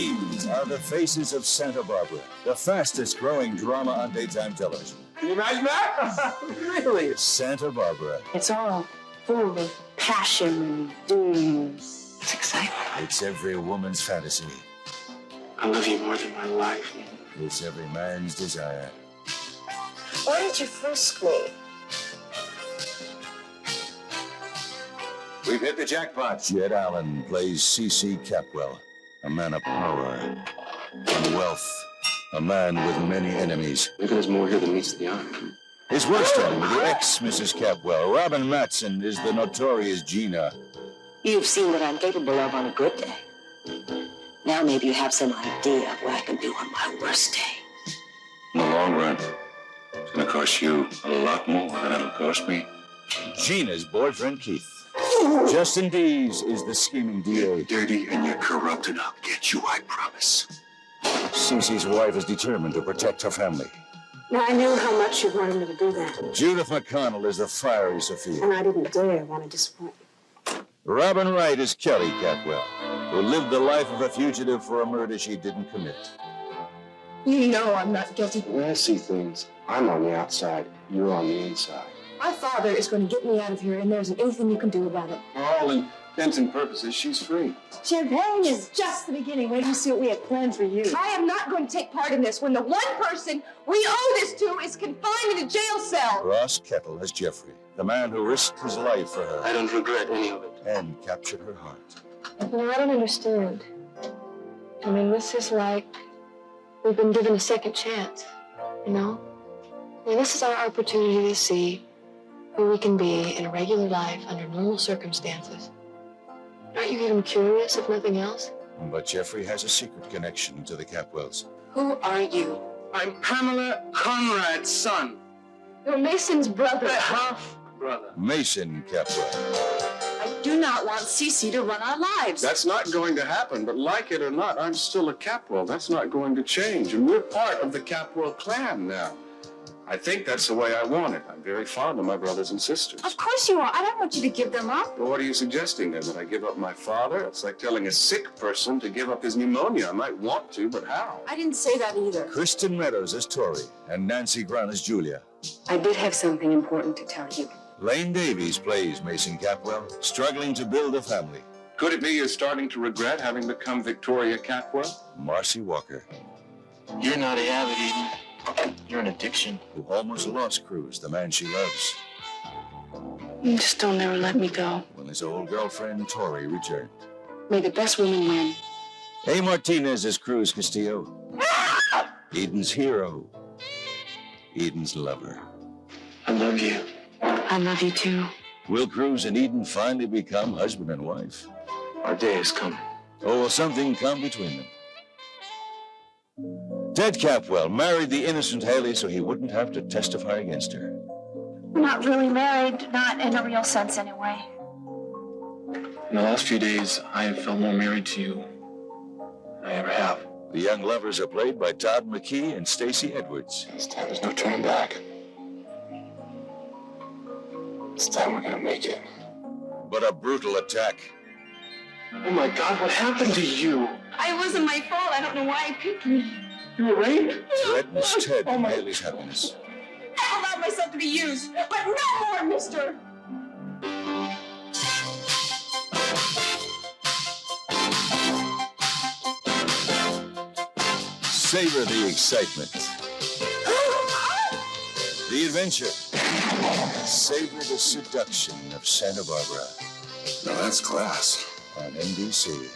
These are the faces of Santa Barbara, the fastest growing drama on daytime television. Can you imagine that? Really? Santa Barbara. It's all full of passion and doom. It's exciting. It's every woman's fantasy. I love you more than my life. It's every man's desire. Why did you frisk me? We've hit the jackpot. Jed Allen plays C.C. Capwell, a man of power and wealth, a man with many enemies. Maybe there's more here than meets the eye. His worst enemy, the ex-Mrs. Capwell, Robin Matson, is the notorious Gina. You've seen what I'm capable of on a good day. Now maybe you have some idea of what I can do on my worst day. In the long run, it's going to cost you a lot more than it'll cost me. Gina's boyfriend, Keith. Justin Dees is the scheming DA. You're dirty and you're corrupt, and I'll get you, I promise. Cece's wife is determined to protect her family. Now, I knew how much you wanted me to do that, Judith McConnell is the fiery Sophia. and I didn't dare want to disappoint you. Robin Wright is Kelly Capwell, who lived the life of a fugitive for a murder she didn't commit. You know I'm not guilty. When I see things, I'm on the outside, you're on the inside. My father is going to get me out of here, and there isn't anything you can do about it. For all intents and purposes, she's free. Champagne is just the beginning. Wait till you see what we have planned for you. I am not going to take part in this when the one person we owe this to is confined in a jail cell. Ross Kettle as Jeffrey, the man who risked his life for her I don't regret any of it. and captured her heart. No, I don't understand. I mean, this is like we've been given a second chance, you know? I mean, this is our opportunity to see who we can be in a regular life under normal circumstances. Aren't you even curious, if nothing else? But Jeffrey has a secret connection to the Capwells. Who are you? I'm Pamela Conrad's son. You're Mason's brother. Half brother. Mason Capwell. I do not want Cece to run our lives. That's not going to happen, but like it or not, I'm still a Capwell. That's not going to change, and we're part of the Capwell clan now. I think that's the way I want it. I'm very fond of my brothers and sisters. Of course you are. I don't want you to give them up. Well, what are you suggesting then? That I give up my father? It's like telling a sick person to give up his pneumonia. I might want to, but how? I didn't say that either. Kristen Meadows as Tori and Nancy Grant as Julia. I did have something important to tell you. Lane Davies plays Mason Capwell, struggling to build a family. Could it be you're starting to regret having become Victoria Capwell? Marcy Walker, You're not a habit, Eden. You're an addiction. who almost lost Cruz, the man she loves, Just don't ever let me go. when his old girlfriend Tori returned. May the best woman win. A. Martinez as Cruz Castillo, Eden's hero, Eden's lover. I love you. I love you too. Will Cruz and Eden finally become husband and wife? Our day is coming. Or will something come between them? Ted Capwell married the innocent Haley so he wouldn't have to testify against her. We're not really married, not in a real sense anyway. In the last few days, I have felt more married to you than I ever have. The young lovers are played by Todd McKee and Stacey Edwards. This time there's no turning back. This time we're gonna make it. But a brutal attack. Oh my God, what happened to you? It wasn't my fault. I don't know why it picked me. You were raped? Threatens Ted and Haley's happiness. I allowed myself to be used, but no more, mister. Savor the excitement. The adventure. Savor the seduction of Santa Barbara Now that's class. on NBC.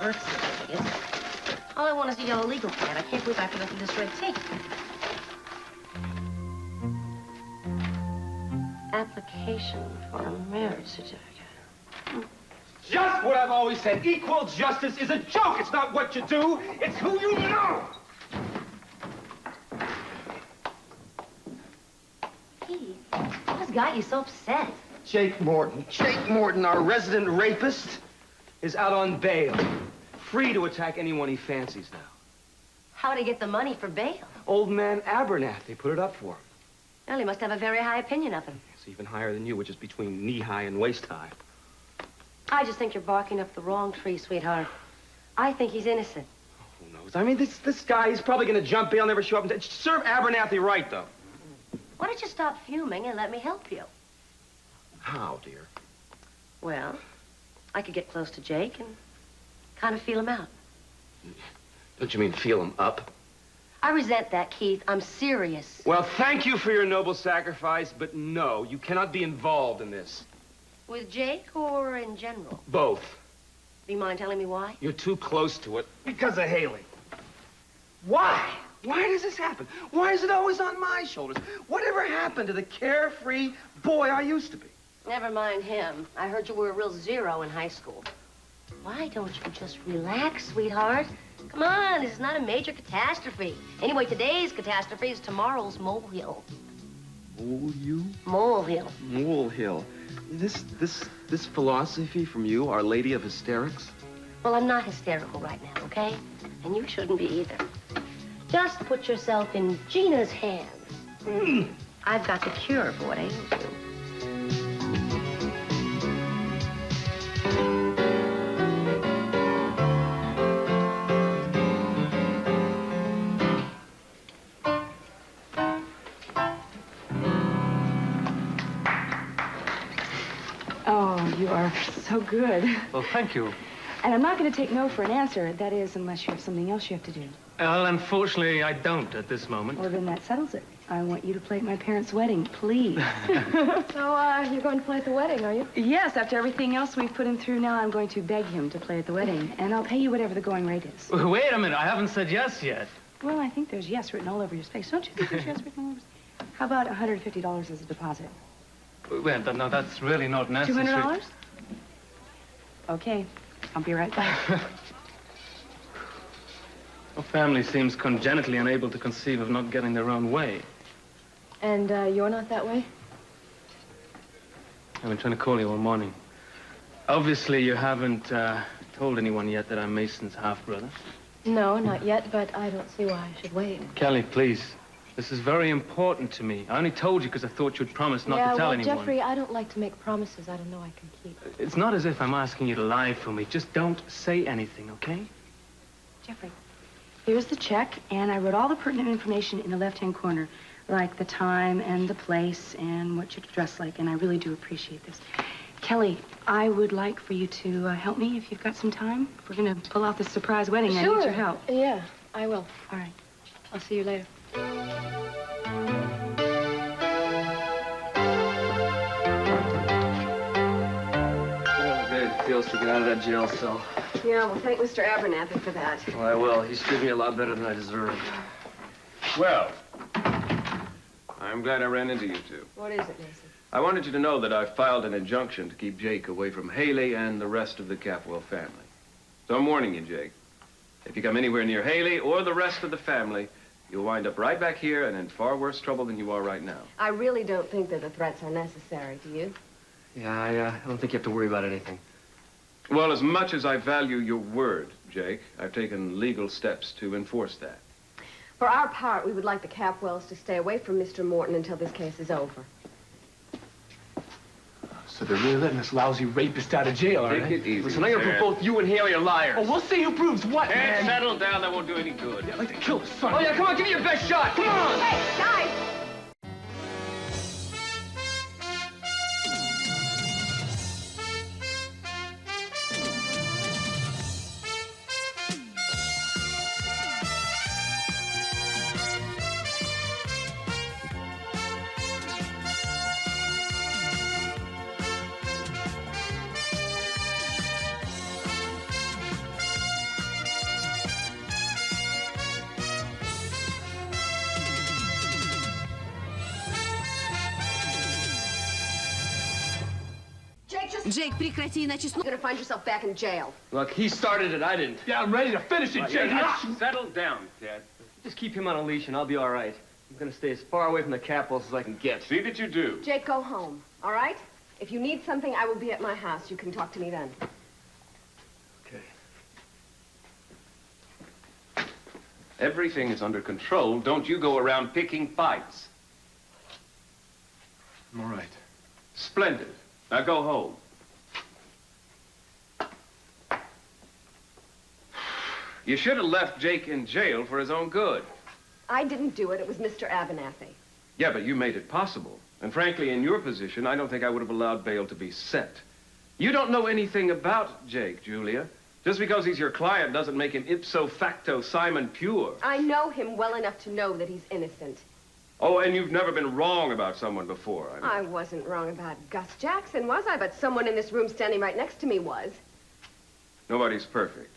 Birth certificates. All I want is a yellow legal pad. I can't go back to nothing this red tape. Application for a marriage certificate. Just what I've always said. Equal justice is a joke. It's not what you do, it's who you know. Keith, what has got you so upset? Jake Morton. Jake Morton, our resident rapist, is out on bail. Free to attack anyone he fancies now. How'd he get the money for bail? Old man Abernathy put it up for him. Well, he must have a very high opinion of him. It's even higher than you, which is between knee-high and waist-high. I just think you're barking up the wrong tree, sweetheart. I think he's innocent. Who knows? I mean, this guy, he's probably going to jump bail, never show up. Serve Abernathy right, though. Why don't you stop fuming and let me help you? How, dear? Well, I could get close to Jake and kind of feel him out. Don't you mean feel him up? I resent that, Keith. I'm serious. Well, thank you for your noble sacrifice, but no, you cannot be involved in this. With Jake or in general? Both. Do you mind telling me why? You're too close to it. Because of Haley. Why? Why does this happen? Why is it always on my shoulders? Whatever happened to the carefree boy I used to be? Never mind him. I heard you were a real zero in high school. Why don't you just relax, sweetheart? Come on, this is not a major catastrophe. Anyway, today's catastrophe is tomorrow's molehill. Molehill. Molehill. This philosophy from you, Our Lady of Hysterics? Well, I'm not hysterical right now, okay? And you shouldn't be either. Just put yourself in Gina's hands. I've got the cure for what ails you. Oh, you are so good. Well, thank you. And I'm not going to take no for an answer. That is, unless you have something else you have to do. Well, unfortunately, I don't at this moment. Well, then that settles it. I want you to play at my parents' wedding, please. So, you're going to play at the wedding, are you? Yes, after everything else we've put him through now, I'm going to beg him to play at the wedding. And I'll pay you whatever the going rate is. Wait a minute, I haven't said yes yet. Well, I think there's yes written all over your face. Don't you think there's yes written all over? How about $150 as a deposit? Well, no, that's really not necessary. $200? Okay, I'll be right back. Our family seems congenitally unable to conceive of not getting their own way. And, you're not that way? I've been trying to call you all morning. Obviously, you haven't told anyone yet that I'm Mason's half-brother. No, not yet, but I don't see why I should wait. Kelly, please. This is very important to me. I only told you because I thought you'd promise not to tell anyone. Jeffrey, I don't like to make promises I don't know I can keep. It's not as if I'm asking you to lie for me. Just don't say anything, okay? Jeffrey, here's the check, and I wrote all the pertinent information in the left-hand corner, like the time and the place and what you're dressed like, and I really do appreciate this. Kelly, I would like for you to help me if you've got some time. If we're going to pull off this surprise wedding, Sure. I need your help. Yeah, I will. All right. I'll see you later. How good it feels to get out of that jail cell. Yeah, well, thank Mr. Abernathy for that. Well, I will. He's treated me a lot better than I deserved. Well, I'm glad I ran into you two. What is it, Mason? I wanted you to know that I filed an injunction to keep Jake away from Haley and the rest of the Capwell family. So I'm warning you, Jake. If you come anywhere near Haley or the rest of the family, you'll wind up right back here and in far worse trouble than you are right now. I really don't think that the threats are necessary, do you? Yeah, I don't think you have to worry about anything. Well, as much as I value your word, Jake, I've taken legal steps to enforce that. For our part, we would like the Capwells to stay away from Mr. Morton until this case is over. So they're really letting this lousy rapist out of jail, aren't they? Take it easy, Listen, I'm gonna prove Ted. both you and Haley are liars. Oh, we'll see who proves what, Ted, man. settle down. That won't do any good. I'd like to kill the son. Oh, yeah, come on, give me your best shot. Come on. Hey, guys! Джейк, прекрати, иначе снова... You're gonna find yourself back in jail. Look, he started it, I didn't. Yeah, I'm ready to finish it, Jake. Settle down, Ted. Just keep him on a leash and I'll be all right. I'm gonna stay as far away from the Capwells as I can get. See that you do. Jake, go home, all right? If you need something, I will be at my house. You can talk to me then. Okay. Everything is under control. Don't you go around picking fights. I'm all right. Splendid. Now go home. You should have left Jake in jail for his own good. I didn't do it. It was Mr. Abernathy. Yeah, but you made it possible. And frankly, in your position, I don't think I would have allowed bail to be set. You don't know anything about Jake, Julia. Just because he's your client doesn't make him ipso facto Simon Pure. I know him well enough to know that he's innocent. Oh, and you've never been wrong about someone before. I wasn't wrong about Gus Jackson, was I? But someone in this room standing right next to me was. Nobody's perfect.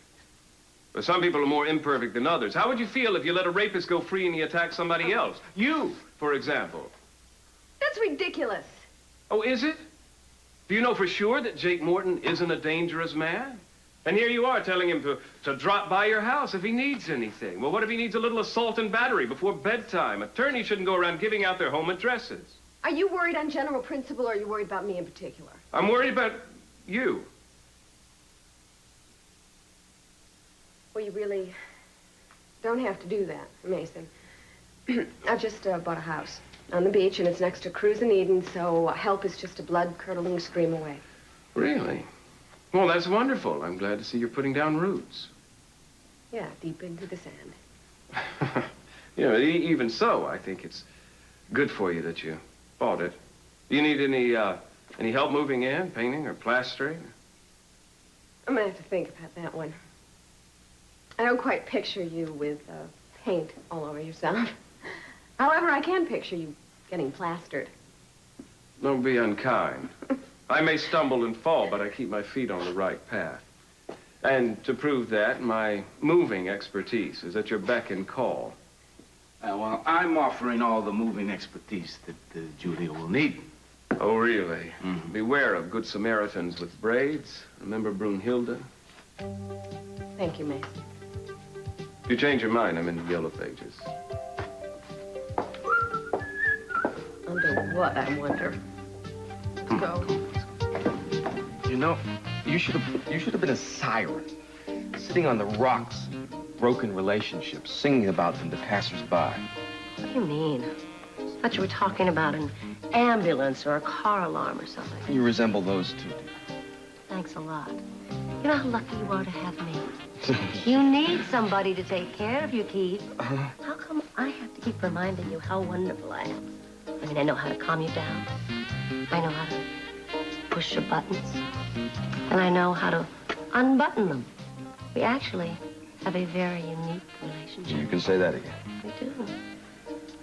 But some people are more imperfect than others. How would you feel if you let a rapist go free and he attacked somebody else? You, for example. That's ridiculous. Oh, is it? Do you know for sure that Jake Morton isn't a dangerous man? And here you are telling him to drop by your house if he needs anything. Well, what if he needs a little assault and battery before bedtime? Attorneys shouldn't go around giving out their home addresses. Are you worried on general principle, or are you worried about me in particular? I'm worried about you. Well, you really don't have to do that, Mason. I've just bought a house on the beach, and it's next to Cruise in Eden, so help is just a blood-curdling scream away. Really? Well, that's wonderful. I'm glad to see you're putting down roots. Yeah, deep into the sand. You know, even so, I think it's good for you that you bought it. Do you need any help moving in, painting or plastering? I'm gonna have to think about that one. I don't quite picture you with paint all over yourself. However, I can picture you getting plastered. Don't be unkind. I may stumble and fall, but I keep my feet on the right path. And to prove that, my moving expertise is at your beck and call. Well, I'm offering all the moving expertise that Julia will need. Oh, really? Mm-hmm. Beware of good Samaritans with braids. Remember Brunhilde? Thank you, Mason. If you change your mind, I'm in the Yellow Pages. Under what, I wonder? Let's go. You know, you should have been a siren, sitting on the rocks, broken relationships, singing about them to passersby. What do you mean? I thought you were talking about an ambulance or a car alarm or something. You resemble those two. Thanks a lot. You know how lucky you are to have me. You need somebody to take care of you, Keith. How come I have to keep reminding you how wonderful I am? I mean, I know how to calm you down. I know how to push your buttons. And I know how to unbutton them. We actually have a very unique relationship. You can say that again. We do.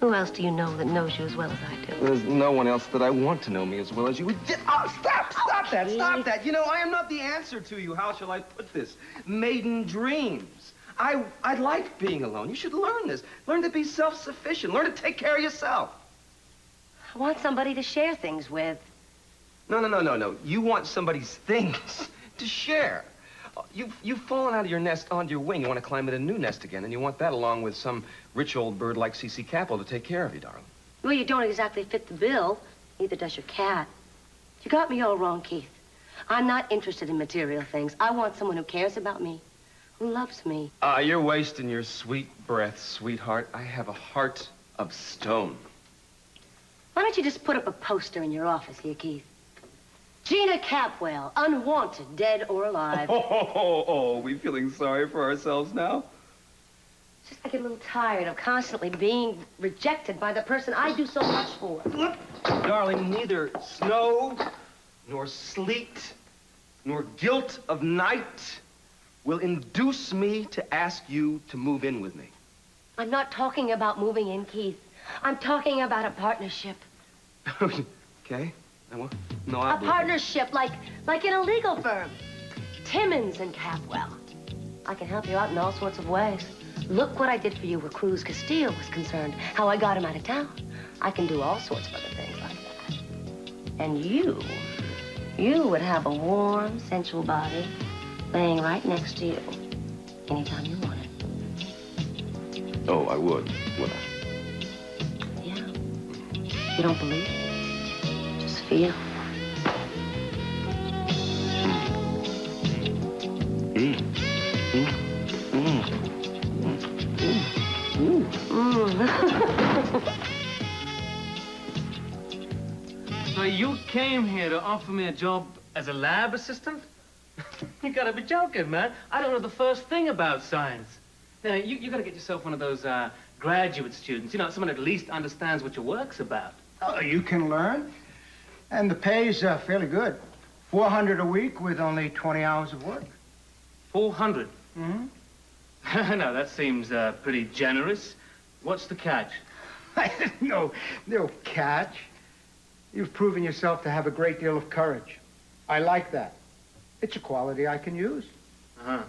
Who else do you know that knows you as well as I do? There's no one else that I want to know me as well as you. Oh, stop that. You know, I am not the answer to you. How shall I put this? Maiden dreams. I like being alone. You should learn this. Learn to be self-sufficient. Learn to take care of yourself. I want somebody to share things with. No. You want somebody's things to share. You've fallen out of your nest onto your wing. You want to climb into a new nest again, and you want that along with some rich old bird like C.C. Capwell to take care of you, darling. Well, you don't exactly fit the bill. Neither does your cat. You got me all wrong, Keith. I'm not interested in material things. I want someone who cares about me, who loves me. You're wasting your sweet breath, sweetheart. I have a heart of stone. Why don't you just put up a poster in your office here, Keith? Gina Capwell, unwanted, dead or alive. Oh, we feeling sorry for ourselves now? It's just I get a little tired of constantly being rejected by the person I do so much for. Look, darling, neither snow, nor sleet, nor guilt of night will induce me to ask you to move in with me. I'm not talking about moving in, Keith. I'm talking about a partnership. Okay. A partnership like in a legal firm. Timmons and Capwell. I can help you out in all sorts of ways. Look what I did for you where Cruz Castillo was concerned. How I got him out of town. I can do all sorts of other things like that. And you would have a warm, sensual body laying right next to you anytime you wanted. Oh, I would I? You don't believe? Just feel. So you came here to offer me a job as a lab assistant? You gotta be joking, man. I don't know the first thing about science. Now, you gotta get yourself one of those graduate students. You know, someone that at least understands what your work's about. Oh, you can learn. And the pay's fairly good. $400 a week with only 20 hours of work. 400? Mm-hmm. No, that seems pretty generous. What's the catch? No catch. You've proven yourself to have a great deal of courage. I like that. It's a quality I can use. Uh-huh.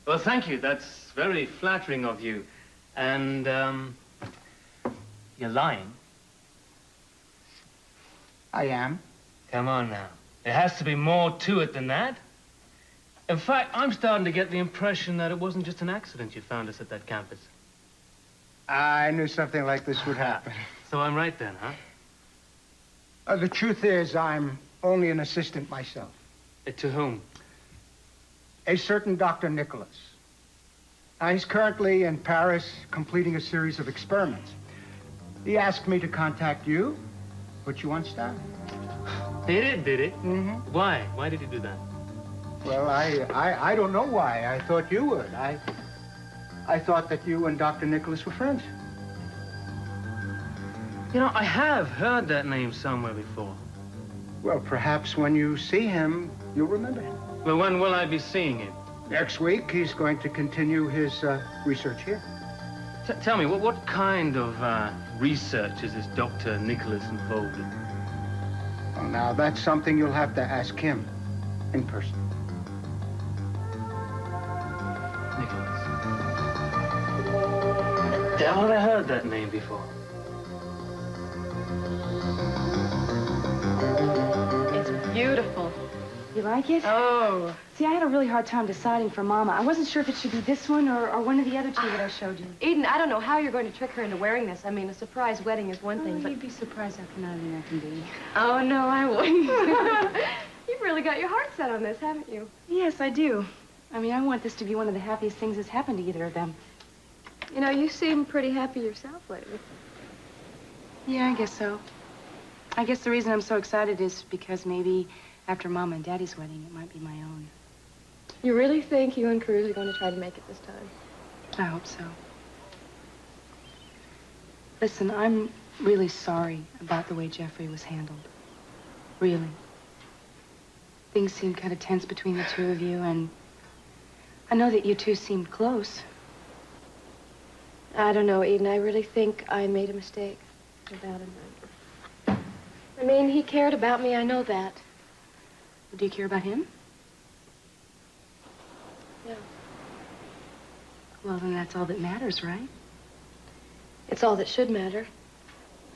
Well, thank you. That's very flattering of you. And, you're lying. I am. Come on now. There has to be more to it than that. In fact, I'm starting to get the impression that it wasn't just an accident you found us at that campus. I knew something like this would happen. So I'm right then, huh? The truth is, I'm only an assistant myself. To whom? A certain Dr. Nicholas. He's currently in Paris completing a series of experiments. He asked me to contact you, put you on staff. Did it? Mm-hmm. Why? Why did he do that? Well, I don't know why. I thought you would. I thought that you and Dr. Nicholas were friends. You know, I have heard that name somewhere before. Well, perhaps when you see him, you'll remember him. Well, when will I be seeing him? Next week, he's going to continue his research here. Tell me, what kind of research is this Dr. Nicholas involved in? Well, now, that's something you'll have to ask him in person. Nicholas. Haven't I heard that name before? It's beautiful. You like it? Oh. See, I had a really hard time deciding for Mama. I wasn't sure if it should be this one or one of the other two that I showed you. Eden, I don't know how you're going to trick her into wearing this. I mean, a surprise wedding is one thing, but... You'd be surprised how conniving I can be. Oh, no, I wouldn't. You've really got your heart set on this, haven't you? Yes, I do. I mean, I want this to be one of the happiest things that's happened to either of them. You know, you seem pretty happy yourself lately. Yeah, I guess so. I guess the reason I'm so excited is because maybe after Mama and Daddy's wedding, it might be my own. You really think you and Cruz are going to try to make it this time? I hope so. Listen, I'm really sorry about the way Jeffrey was handled. Really. Things seemed kind of tense between the two of you, and I know that you two seemed close. I don't know, Eden. I really think I made a mistake about him. I mean, he cared about me. I know that. Do you care about him? Yeah. Well, then that's all that matters, right? It's all that should matter.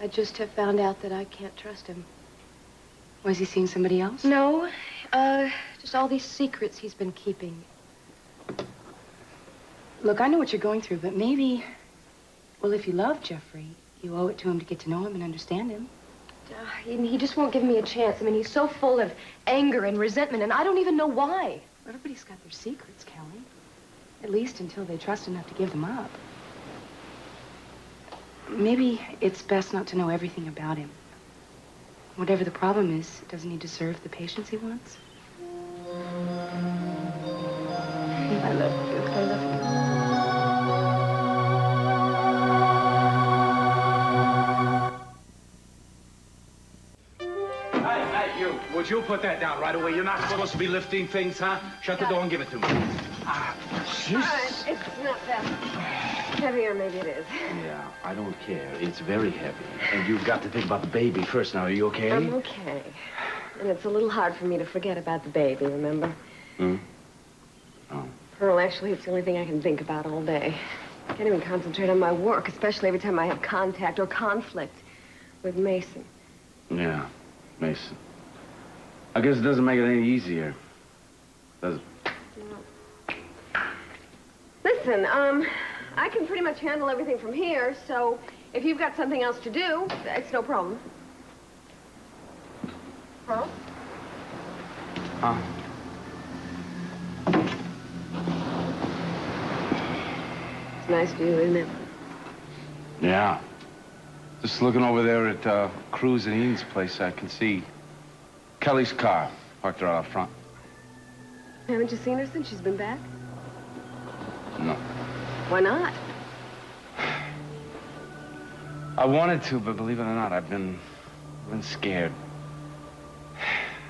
I just have found out that I can't trust him. Was he seeing somebody else? No. Just all these secrets he's been keeping. Look, I know what you're going through, but maybe... Well, if you love Jeffrey, you owe it to him to get to know him and understand him. He just won't give me a chance. I mean, he's so full of anger and resentment, and I don't even know why. Everybody's got their secrets, Kelly. At least until they trust enough to give them up. Maybe it's best not to know everything about him. Whatever the problem is, it doesn't need to serve the patients he wants. I love you. I love you. Would you put that down right away? You're not supposed to be lifting things, huh? Shut the door and give it to me. It's not that heavy, or maybe it is. Yeah, I don't care. It's very heavy. And you've got to think about the baby first now. Are you okay? I'm okay. And it's a little hard for me to forget about the baby, remember? Hmm? Oh. Pearl, actually, it's the only thing I can think about all day. I can't even concentrate on my work, especially every time I have contact or conflict with Mason. Yeah, Mason. I guess it doesn't make it any easier, does it? Listen, I can pretty much handle everything from here, so if you've got something else to do, it's no problem. Pearl? Huh? It's a nice view, isn't it? Yeah. Just looking over there at Cruz and Ian's place, I can see Kelly's car parked right out front. Haven't you seen her since she's been back? No. Why not? I wanted to, but believe it or not, I've been scared.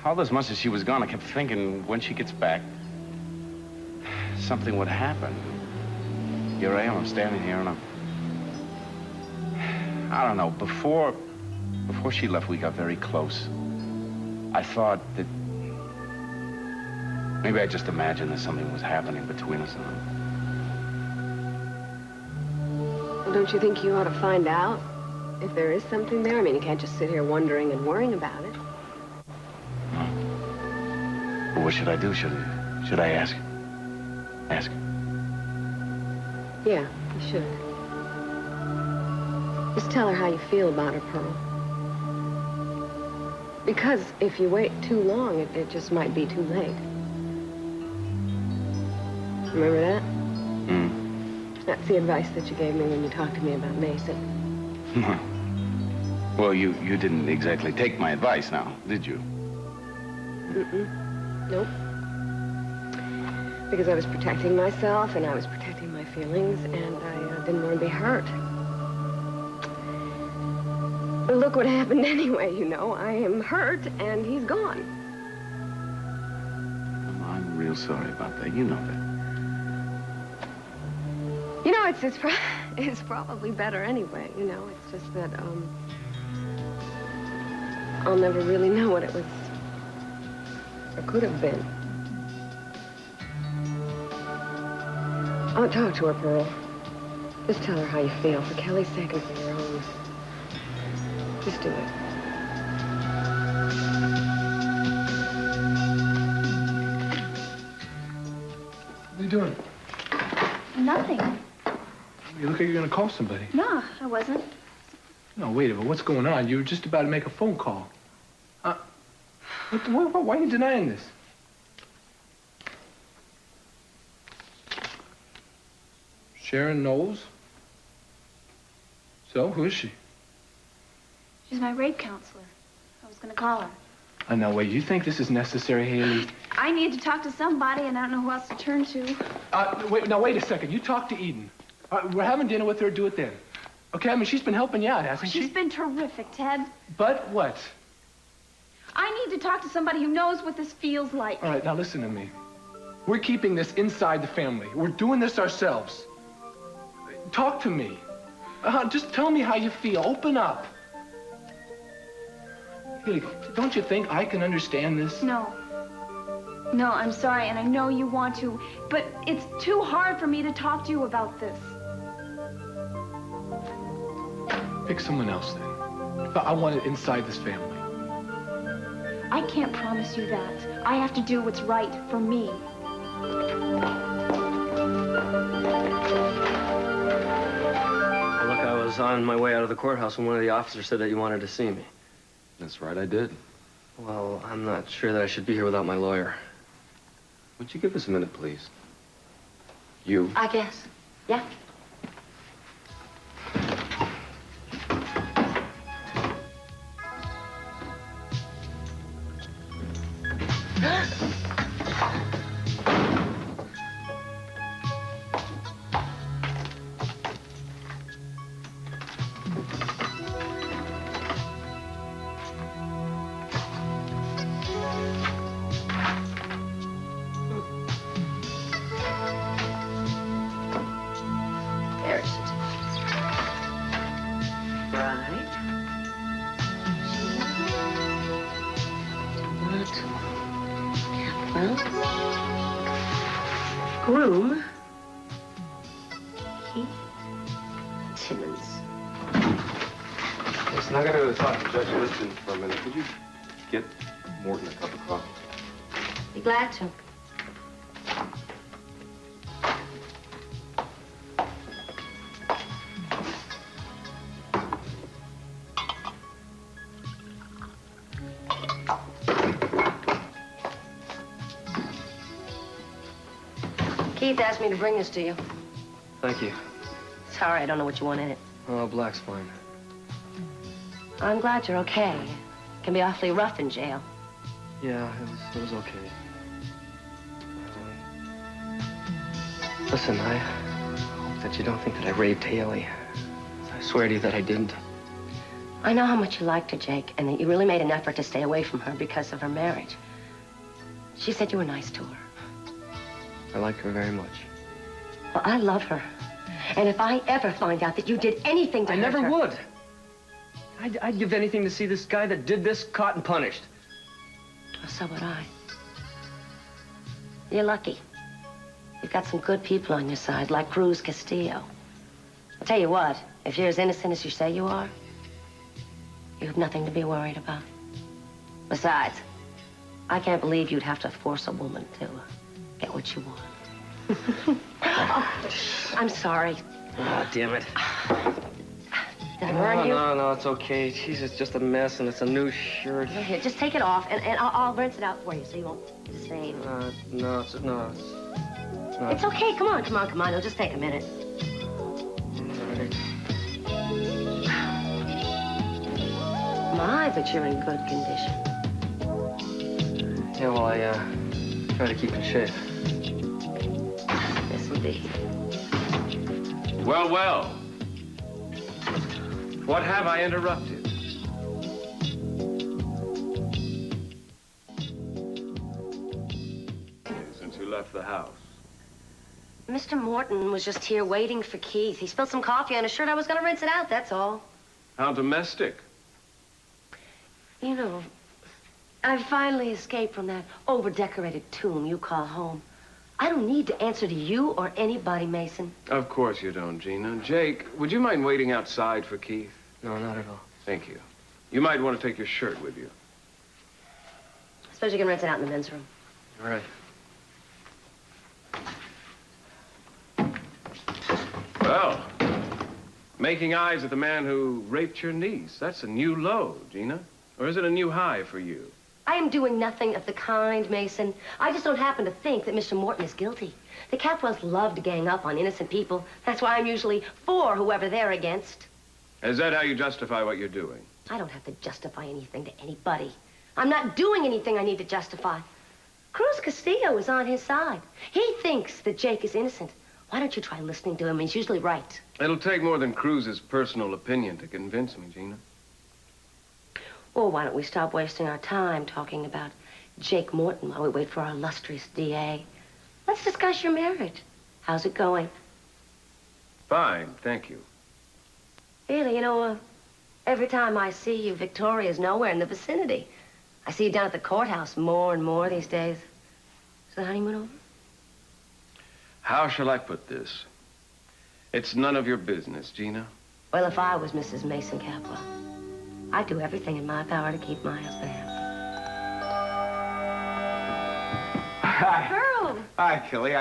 All as much as she was gone, I kept thinking when she gets back, something would happen. Here I am, I'm standing here, and I don't know, before she left, we got very close. I thought that maybe I just imagined that something was happening between us. Well, don't you think you ought to find out if there is something there? I mean, you can't just sit here wondering and worrying about it. Well, what should I do? Should I ask? Ask? Yeah, you should. Just tell her how you feel about her, Pearl. Because if you wait too long, it just might be too late. Remember that? That's the advice that you gave me when you talked to me about Mason. Well, you didn't exactly take my advice now, did you? Nope. Because I was protecting myself, and I was protecting my feelings, and I didn't want to be hurt. But look what happened anyway, you know. I am hurt, and he's gone. Well, I'm real sorry about that. You know that. You know, it's probably better anyway, you know. It's just that, I'll never really know what it was or could have been. I'll talk to her, Pearl. Just tell her how you feel, for Kelly's sake and for your own. Just do it. What are you doing? Nothing. You look like you're gonna call somebody. No, I wasn't. No, wait a minute. What's going on? You were just about to make a phone call. Why are you denying this? Sharon Knowles? So, who is she? She's my rape counselor. I was gonna call her. No, wait. You think this is necessary, Haley? I need to talk to somebody, and I don't know who else to turn to. Wait a second. You talk to Eden. We're having dinner with her. Do it then. Okay? I mean, she's been helping you out, hasn't she? She's been terrific, Ted. But what? I need to talk to somebody who knows what this feels like. All right, now listen to me. We're keeping this inside the family. We're doing this ourselves. Talk to me. Just tell me how you feel. Open up. Haley, don't you think I can understand this? No. No, I'm sorry, and I know you want to, but it's too hard for me to talk to you about this. Pick someone else, then. I want it inside this family. I can't promise you that. I have to do what's right for me. Look, I was on my way out of the courthouse when one of the officers said that you wanted to see me. That's right, I did. Well, I'm not sure that I should be here without my lawyer. Would you give us a minute, please? You. I guess. Yeah. Groom. Keith Timmons. Listen, I gotta talk to Judge Liston for a minute. Could you get Morton a cup of coffee? Be glad to. Keith asked me to bring this to you. Thank you. Sorry, I don't know what you want in it. Oh, black's fine. I'm glad you're okay. It can be awfully rough in jail. Yeah, it was okay. Listen, I hope that you don't think that I raped Haley. I swear to you that I didn't. I know how much you liked her, Jake, and that you really made an effort to stay away from her because of her marriage. She said you were nice to her. I like her very much. Well, I love her. And if I ever find out that you did anything to I hurt never her... would. I'd give anything to see this guy that did this caught and punished. Well, so would I. You're lucky. You've got some good people on your side, like Cruz Castillo. I'll tell you what, if you're as innocent as you say you are, you have nothing to be worried about. Besides, I can't believe you'd have to force a woman to get what you want. Oh, I'm sorry. Oh, damn it. Did I burn you? No, it's okay. Jeez, it's just a mess, and it's a new shirt. Here, just take it off, and I'll rinse it out for you so you won't get stained. No, It's okay. Come on. It'll just take a minute. My, but you're in good condition. Yeah, well, I try to keep in shape. Yes, indeed. Well, well. What have I interrupted? Since you left the house. Mr. Morton was just here waiting for Keith. He spilled some coffee on his shirt. I was going to rinse it out, that's all. How domestic. You know, I finally escaped from that over-decorated tomb you call home. I don't need to answer to you or anybody, Mason. Of course you don't, Gina. Jake, would you mind waiting outside for Keith? No, not at all. Thank you. You might want to take your shirt with you. I suppose you can rinse it out in the men's room. All right. Well, making eyes at the man who raped your niece. That's a new low, Gina. Or is it a new high for you? I am doing nothing of the kind, Mason. I just don't happen to think that Mr. Morton is guilty. The Capwells love to gang up on innocent people. That's why I'm usually for whoever they're against. Is that how you justify what you're doing? I don't have to justify anything to anybody. I'm not doing anything I need to justify. Cruz Castillo is on his side. He thinks that Jake is innocent. Why don't you try listening to him? He's usually right. It'll take more than Cruz's personal opinion to convince me, Gina. Well, why don't we stop wasting our time talking about Jake Morton while we wait for our illustrious DA? Let's discuss your marriage. How's it going? Fine, thank you. Really, you know, every time I see you, Victoria's nowhere in the vicinity. I see you down at the courthouse more and more these days. Is the honeymoon over? How shall I put this? It's none of your business, Gina. Well, if I was Mrs. Mason Capwell, I'd do everything in my power to keep my husband happy. Hi. Pearl! Hi, Kelly.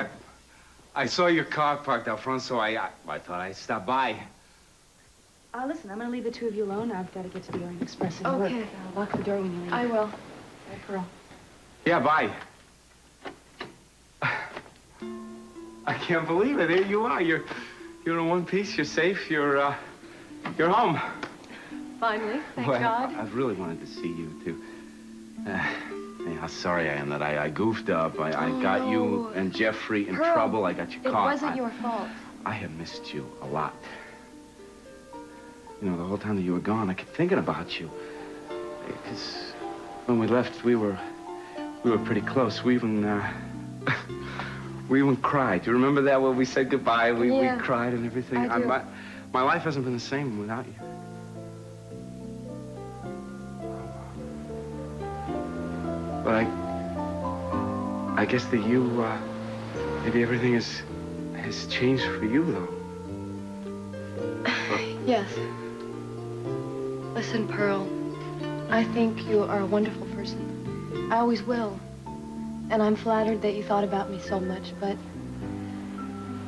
I saw your car parked out front, so I thought I'd stop by. Listen, I'm going to leave the two of you alone. I've got to get to the Orient Express and Okay. work. Lock the door when you leave. I will. Bye, Pearl. Yeah, bye. I can't believe it. There you are. You're in one piece. You're safe. You're home. Finally, thank Well, God. I really wanted to see you, too. Hey, how sorry I am that I goofed up. I got you and Jeffrey in Pearl, trouble. I got you caught. It wasn't your fault. I have missed you a lot. You know, the whole time that you were gone, I kept thinking about you. Because when we left, we were pretty close. We even cried. Do you remember that when we said goodbye? We cried and everything. I do. My life hasn't been the same without you. But I guess that you, maybe everything has changed for you, though. Yes. Listen, Pearl, I think you are a wonderful person. I always will. And I'm flattered that you thought about me so much, but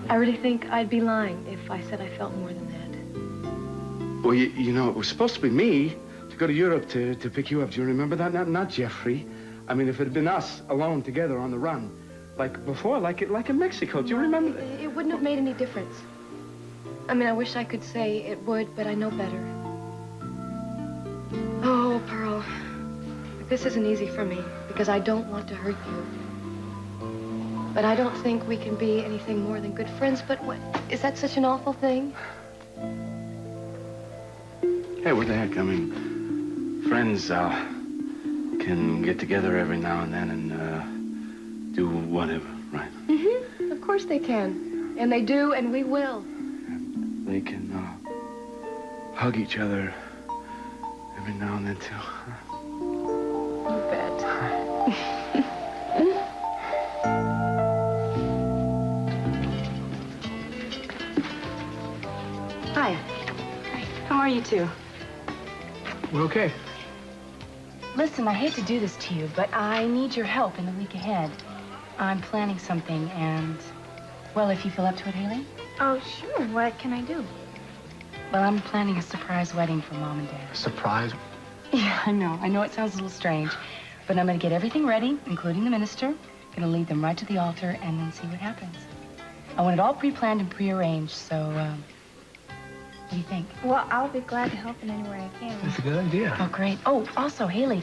I really think I'd be lying if I said I felt more than that. Well, you know, it was supposed to be me to go to Europe to pick you up. Do you remember that? Not Jeffrey. I mean, if it had been us alone together on the run, Like before, like in Mexico. Do you remember that? It wouldn't have made any difference. I mean, I wish I could say it would, but I know better. Oh, Pearl, this isn't easy for me because I don't want to hurt you. But I don't think we can be anything more than good friends. But what, is that such an awful thing? Hey, what the heck? I mean, friends can get together every now and then and do whatever, right? Mm-hmm. Of course they can. And they do, and we will. They can hug each other every now and then, too. You bet. Hi. Hi. How are you two? We're okay. Listen, I hate to do this to you, but I need your help in the week ahead. I'm planning something, and, well, if you feel up to it, Haley? Oh, sure. What can I do? Well, I'm planning a surprise wedding for Mom and Dad. Surprise? Yeah, I know. I know it sounds a little strange, but I'm going to get everything ready, including the minister. Going to lead them right to the altar and then see what happens. I want it all pre-planned and pre-arranged, so, what do you think? Well, I'll be glad to help in any way I can. That's a good idea. Oh, great. Oh, also, Haley,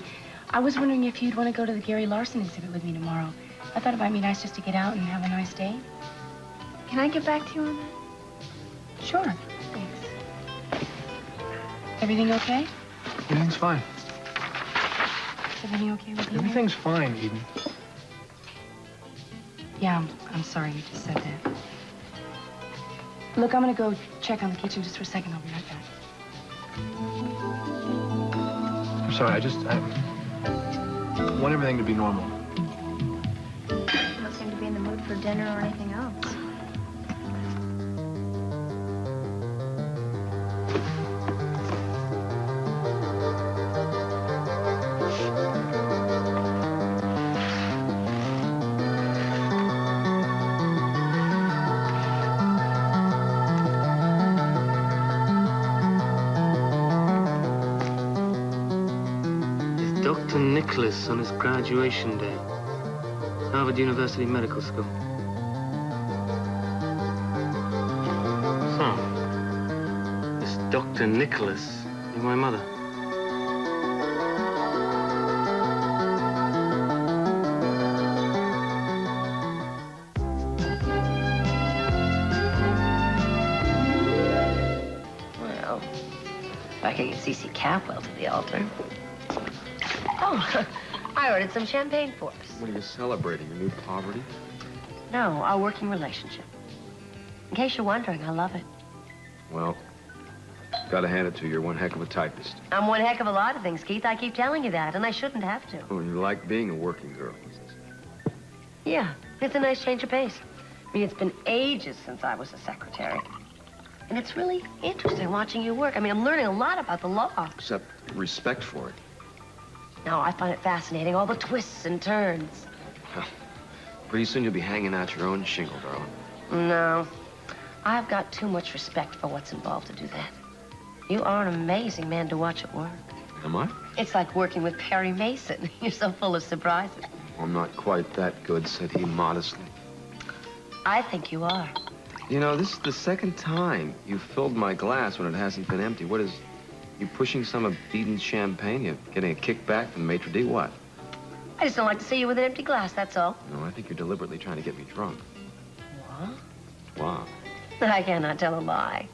I was wondering if you'd want to go to the Gary Larson exhibit with me tomorrow. I thought it might be nice just to get out and have a nice day. Can I get back to you on that? Sure. Thanks. Everything okay? Everything's fine. Is everything okay with you? Everything's fine, Eden. Yeah, I'm sorry you just said that. Look, I'm gonna go check on the kitchen just for a second. I'll be right back. I'm sorry, I want everything to be normal. You don't seem to be in the mood for dinner or anything else. Dr. Nicholas on his graduation day. Harvard University Medical School. So, this Dr. Nicholas knew my mother. Well, if I could get C.C. Capwell to the altar. Oh, I ordered some champagne for us. What are you celebrating, your new poverty? No, our working relationship. In case you're wondering, I love it. Well, gotta hand it to you. You're one heck of a typist. I'm one heck of a lot of things, Keith. I keep telling you that, and I shouldn't have to. Oh, you like being a working girl. Yeah, it's a nice change of pace. I mean, it's been ages since I was a secretary. And it's really interesting watching you work. I mean, I'm learning a lot about the law. Except respect for it. No, I find it fascinating, all the twists and turns. Well, pretty soon you'll be hanging out your own shingle, darling. No, I've got too much respect for what's involved to do that. You are an amazing man to watch at work. Am I? It's like working with Perry Mason. You're so full of surprises. I'm not quite that good, said he modestly. I think you are. You know, this is the second time you've filled my glass when it hasn't been empty. What is... You pushing some of Eden's champagne? You getting a kickback from the maitre d'? What? I just don't like to see you with an empty glass, that's all. No, I think you're deliberately trying to get me drunk. What? Wow. I cannot tell a lie.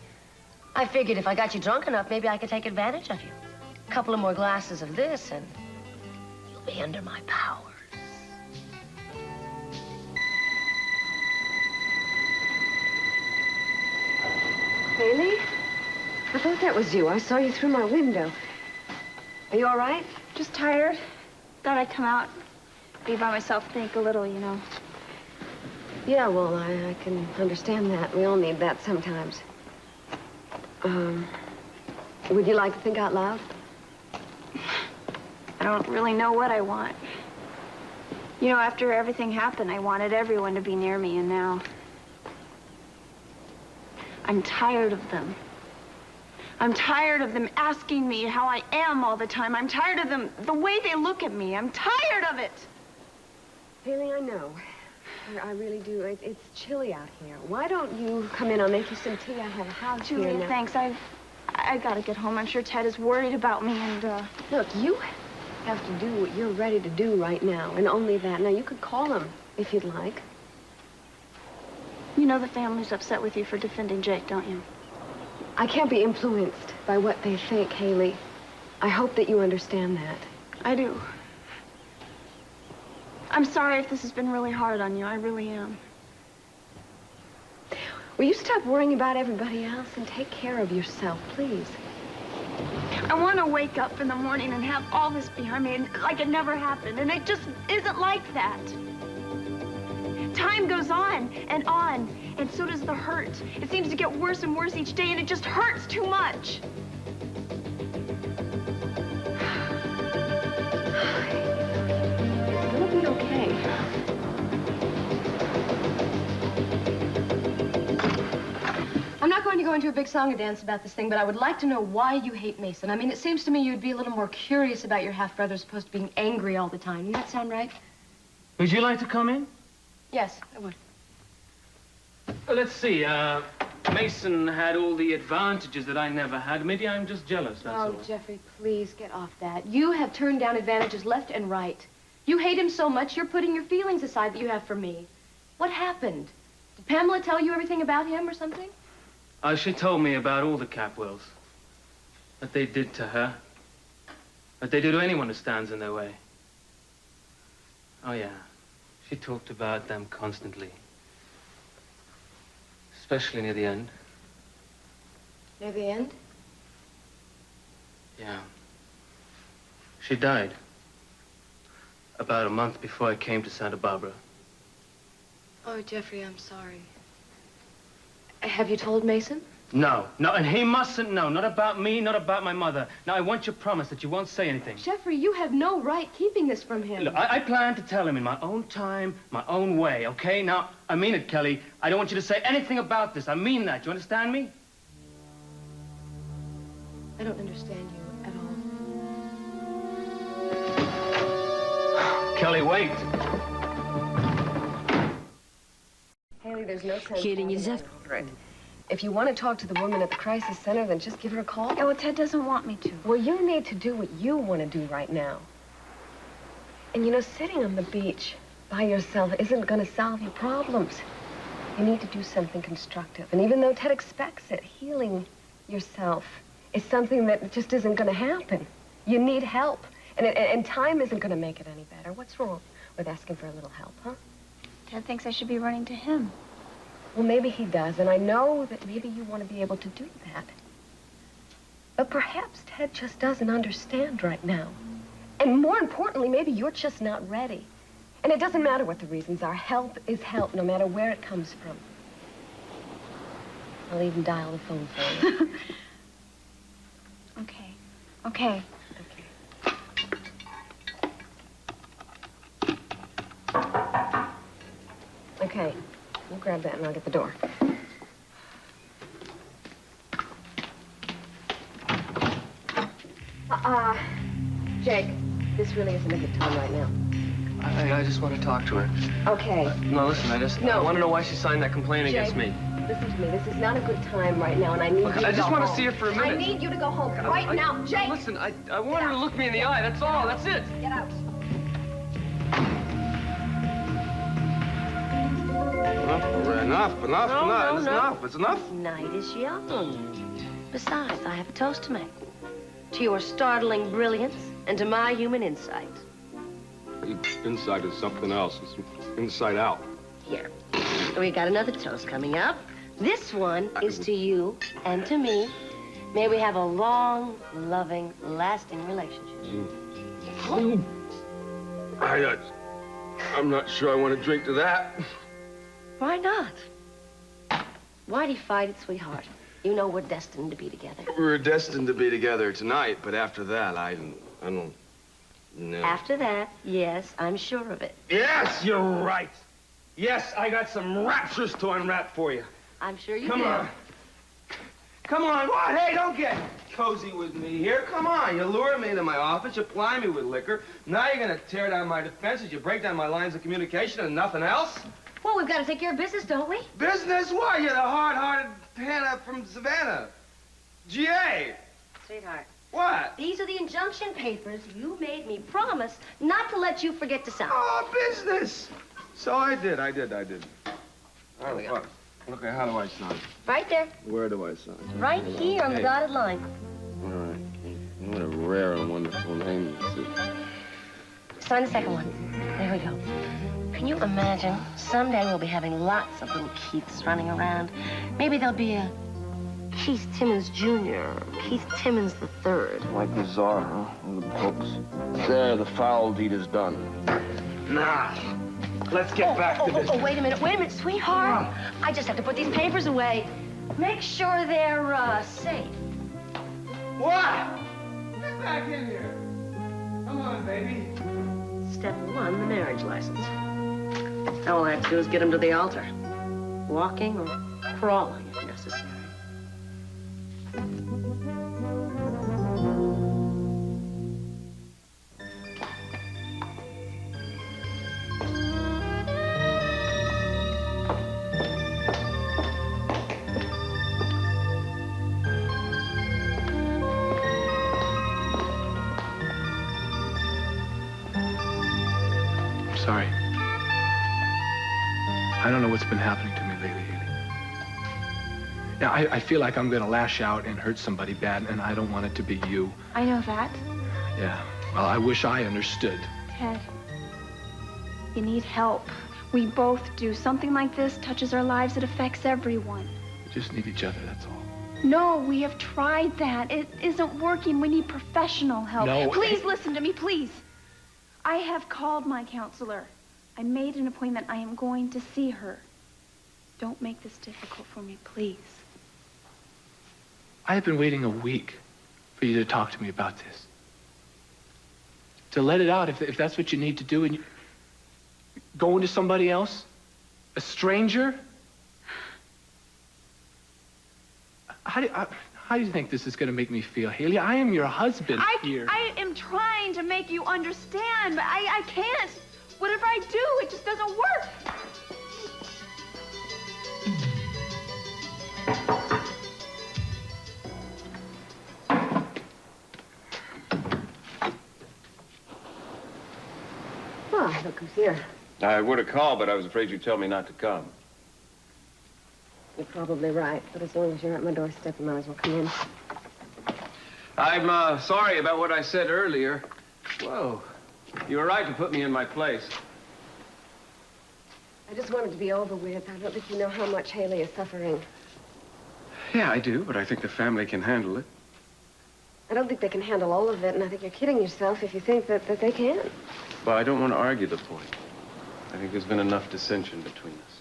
I figured if I got you drunk enough, maybe I could take advantage of you. A couple of more glasses of this, and you'll be under my powers. Haley? I thought that was you. I saw you through my window. Are you all right? Just tired. Thought I'd come out, be by myself, think a little, you know. Yeah, well, I can understand that. We all need that sometimes. Would you like to think out loud? I don't really know what I want. You know, after everything happened, I wanted everyone to be near me, and now I'm tired of them. I'm tired of them asking me how I am all the time. I'm tired of them, the way they look at me. I'm tired of it. Haley, I know. I really do. It's chilly out here. Why don't you come in? I'll make you some tea. I have a house here Julia, now. thanks. I gotta get home. I'm sure Ted is worried about me and, Look, you have to do what you're ready to do right now, and only that. Now, you could call him if you'd like. You know the family's upset with you for defending Jake, don't you? I can't be influenced by what they think, Haley. I hope that you understand that. I do. I'm sorry if this has been really hard on you. I really am. Will you stop worrying about everybody else and take care of yourself, please? I want to wake up in the morning and have all this behind me and like it never happened. And it just isn't like that. Time goes on, and so does the hurt. It seems to get worse and worse each day, and it just hurts too much. It'll be okay. I'm not going to go into a big song and dance about this thing, but I would like to know why you hate Mason. I mean, it seems to me you'd be a little more curious about your half-brother as opposed to being angry all the time. Doesn't that sound right? Would you like to come in? Yes, I would. Let's see, Mason had all the advantages that I never had. Maybe I'm just jealous, that's all. Oh, Jeffrey, please get off that. You have turned down advantages left and right. You hate him so much, you're putting your feelings aside that you have for me. What happened? Did Pamela tell you everything about him or something? She told me about all the Capwells. What they did to her. What they do to anyone who stands in their way. Oh, yeah. She talked about them constantly. Especially near the end. Near the end? Yeah. She died. About a month before I came to Santa Barbara. Oh, Jeffrey, I'm sorry. Have you told Mason? No, and he mustn't know. Not about me, not about my mother. Now, I want your promise that you won't say anything. Jeffrey, you have no right keeping this from him. Look, I plan to tell him in my own time, my own way, okay? Now, I mean it, Kelly. I don't want you to say anything about this. I mean that. You understand me? I don't understand you at all. Kelly, wait. Haley, there's no sense Haley, нельзя. over it. If you want to talk to the woman at the crisis center, then just give her a call. Yeah, well, Ted doesn't want me to. Well, you need to do what you want to do right now. And, you know, sitting on the beach by yourself isn't going to solve your problems. You need to do something constructive. And even though Ted expects it, healing yourself is something that just isn't going to happen. You need help. And time isn't going to make it any better. What's wrong with asking for a little help, huh? Ted thinks I should be running to him. Well, maybe he does, and I know that maybe you want to be able to do that. But perhaps Ted just doesn't understand right now. And more importantly, maybe you're just not ready. And it doesn't matter what the reasons are. Help is help, no matter where it comes from. I'll even dial the phone for you. Okay. Okay, you grab that and I'll get the door. Jake, this really isn't a good time right now. I just want to talk to her. Okay. No, listen, I want to know why she signed that complaint against me. Listen to me. This is not a good time right now, and I need you to go home. I just want to see her for a minute. I need you to go home right now, Jake. Listen, I want her to look me in the eye. That's all. That's it. Get out. Enough. It's enough. Night is young. Besides, I have a toast to make. To your startling brilliance and to my human insight. Inside is something else. It's inside out. Here. We got another toast coming up. This one is to you and to me. May we have a long, loving, lasting relationship. I'm not sure I want to drink to that. Why not? Why'd he fight it, sweetheart? You know we're destined to be together. We're destined to be together tonight, but after that, I don't know. After that, yes, I'm sure of it. Yes, you're right. Yes, I got some raptures to unwrap for you. I'm sure you Come do. on. Come on. What? Hey, don't get cozy with me here. Come on. You lure me into my office. You ply me with liquor. Now you're going to tear down my defenses. You break down my lines of communication and nothing else? Well, we've got to take care of business, don't we? Business? Why? You're the hard-hearted Hannah from Savannah. G.A. Sweetheart. What? These are the injunction papers. You made me promise not to let you forget to sign. Oh, business. So I did. Oh, look. Look, how do I sign? Right there. Where do I sign? Right here on the dotted line. All right. What a rare and wonderful name this is. Sign the second one. There we go. Can you imagine? Someday we'll be having lots of little Keiths running around. Maybe there'll be a Keith Timmons Jr., Keith Timmons III. Like the Czar, huh? In the books. There, the foul deed is done. Nah. Let's get back to this. Oh, wait a minute, sweetheart. I just have to put these papers away. Make sure they're, safe. What? Get back in here. Come on, baby. Step one, the marriage license. All I have to do is get him to the altar. Walking or crawling, if necessary. Sorry. I don't know what's been happening to me lately, Haley. Yeah, I feel like I'm gonna lash out and hurt somebody bad, and I don't want it to be you. I know that. Yeah, well, I wish I understood. Ted, you need help. We both do. Something like this touches our lives. It affects everyone. We just need each other, that's all. No, we have tried that. It isn't working. We need professional help. No. Please listen to me, please. I have called my counselor. I made an appointment. I am going to see her. Don't make this difficult for me, please. I have been waiting a week for you to talk to me about this. To let it out if that's what you need to do, and you go into somebody else? A stranger? How do you think this is going to make me feel, Haley? I am your husband here. I am trying to make you understand, but I can't. Whatever I do, it just doesn't work. Oh, look who's here. I would have called, but I was afraid you'd tell me not to come. You're probably right, but as long as you're at my doorstep, you might as well come in. I'm sorry about what I said earlier. Whoa. You were right to put me in my place. I just wanted to be over with. I don't think you know how much Haley is suffering. Yeah, I do, but I think the family can handle it. I don't think they can handle all of it, and I think you're kidding yourself if you think that they can. Well, I don't want to argue the point. I think there's been enough dissension between us.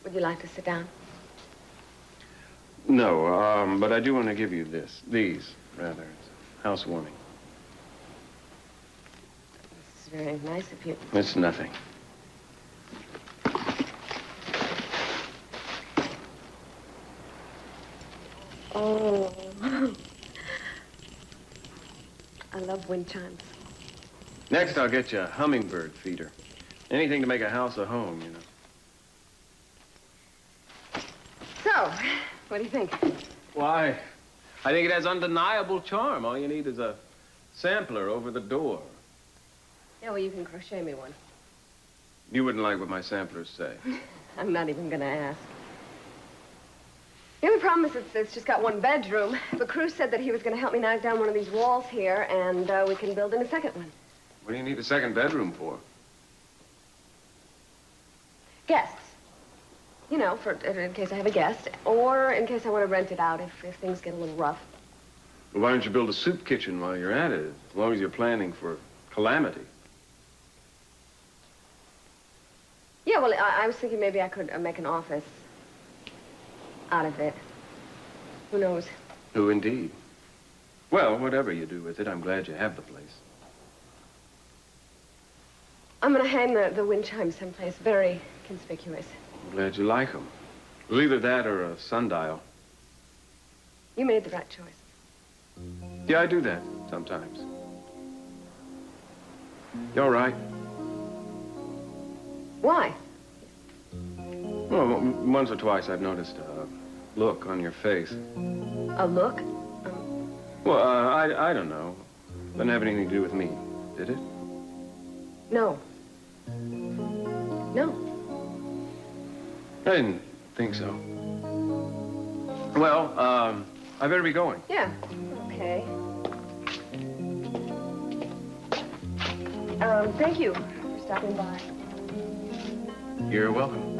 Would you like to sit down? No, but I do want to give you these, rather. It's housewarming. This is very nice of you. It's nothing. Oh. I love wind chimes. Next, I'll get you a hummingbird feeder. Anything to make a house a home, you know. So, what do you think? Why, I think it has undeniable charm. All you need is a sampler over the door. Yeah, well, you can crochet me one. You wouldn't like what my samplers say. I'm not even gonna ask. The only problem is it's just got one bedroom. But Cruz said that he was gonna help me knock down one of these walls here, and we can build in a second one. What do you need a second bedroom for? Guests. You know, in case I have a guest, or in case I want to rent it out if things get a little rough. Well, why don't you build a soup kitchen while you're at it, as long as you're planning for calamity? Yeah, well, I was thinking maybe I could make an office out of it. Who knows? Who indeed? Well, whatever you do with it, I'm glad you have the place. I'm going to hang the wind chime someplace very conspicuous. I'm glad you like them. It was either that or a sundial. You made the right choice. Yeah, I do that sometimes. You're right. Why? Well, once or twice I've noticed a look on your face. A look? Well, I don't know. Doesn't have anything to do with me, did it? No. No. I didn't think so. Well, I better be going. Yeah. Okay. Thank you for stopping by. You're welcome.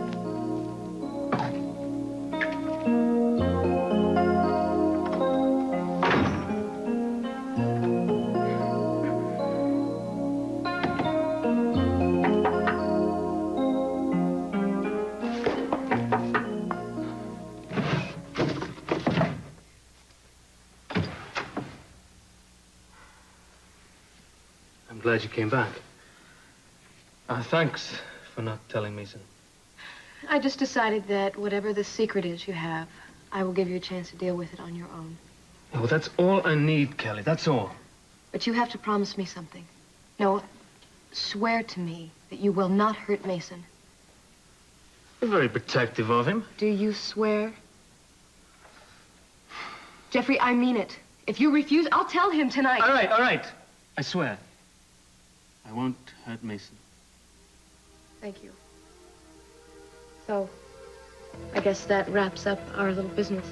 I'm glad you came back. Thanks for not telling Mason. I just decided that whatever the secret is you have, I will give you a chance to deal with it on your own. Well, that's all I need, Kelly. That's all. But you have to promise me something. No, swear to me that you will not hurt Mason. You're very protective of him. Do you swear? Jeffrey, I mean it. If you refuse, I'll tell him tonight. All right. I swear. I won't hurt Mason. Thank you. So, I guess that wraps up our little business.